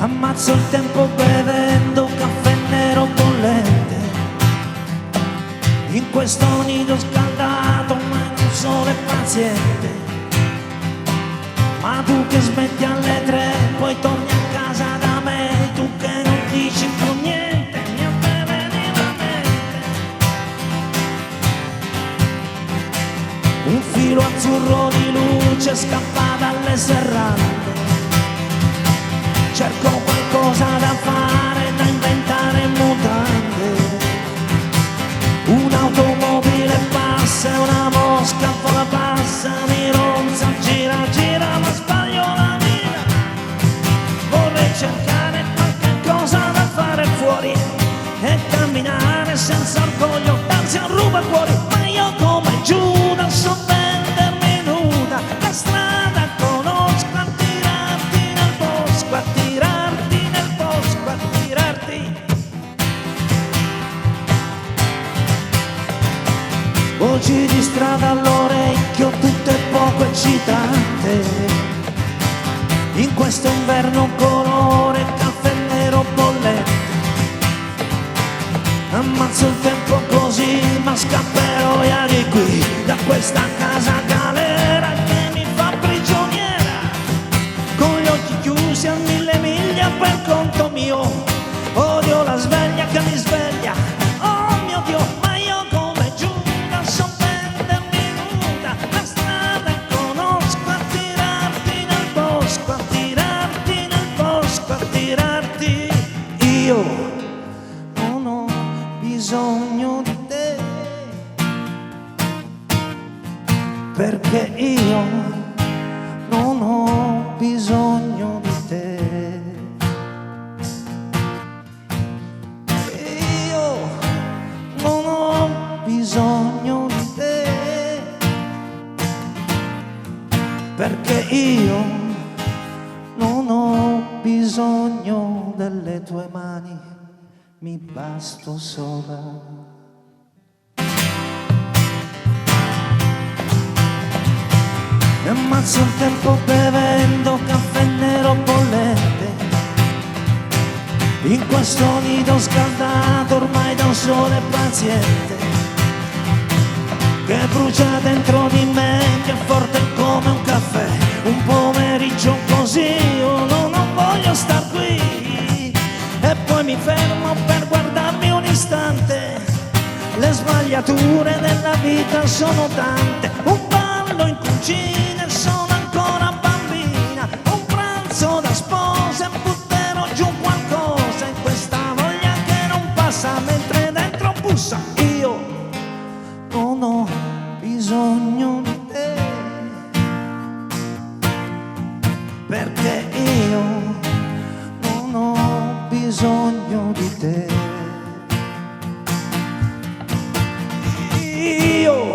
Ammazzo il tempo bevendo caffè nero bollente in questo nido scaldato ma in un sole paziente. Ma tu che smetti alle 3 poi torni a casa da me, tu che non dici più niente, mi avveleni la mente. Un filo azzurro di luce scappa dalle serrande, cerco qualcosa da fare, da inventare in mutande. Un'automobile passa e una mosca vola passa, mi ronza, gira, gira, ma sbaglio la via. Vorrei cercare qualche cosa da fare fuori e camminare senza orgoglio, darsi a rubacuori. Ma io come Giuda so vendermi nuda, la strada conosco, a tirarti nel bosco, a tirarti nel bosco, a tirarti. Voci di strada all'orecchio, tutte poco eccitate. In questo inverno colore caffè nero bollente. Ammazzo il tempo così, ma scapperò via di qui, da questa casa galera che mi fa prigioniera. Con gli occhi chiusi a 1000 miglia per conto mio, odio la sveglia che mi sveglia, oh mio Dio. Ma io come Giuda so vendermi nuda, la strada conosco, a tirarti nel bosco, a tirarti nel bosco, a tirarti. Io non ho bisogno di te, perché io non ho bisogno di te. Io non ho bisogno di te, perché io non ho bisogno delle tue mani, mi basto sola. E ammazzo il tempo bevendo caffè nero bollente in questo nido scaldato ormai da un sole paziente che brucia dentro di me, che è forte come un caffè. Un pomeriggio così io non voglio star qui, e poi mi fermo per guardarmi un istante. Le sbagliature della vita sono tante, un ballo in cucina e sono ancora bambina, un pranzo da sposa e butterò giù qualcosa in questa voglia che non passa mentre dentro bussa. Io non ho bisogno di te, perché io non ho bisogno di te. Io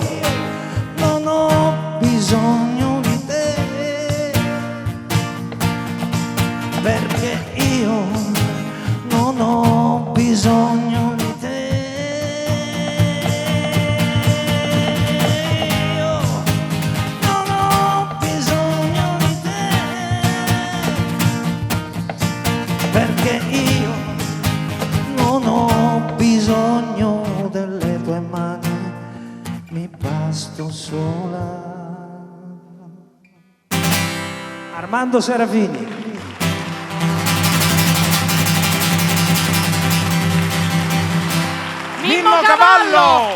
non ho bisogno di te, perché io non ho bisogno di te. Io non ho bisogno di te, perché io non ho bisogno delle tue mani, mi basto sola. Armando Serafini. Mimmo Cavallo!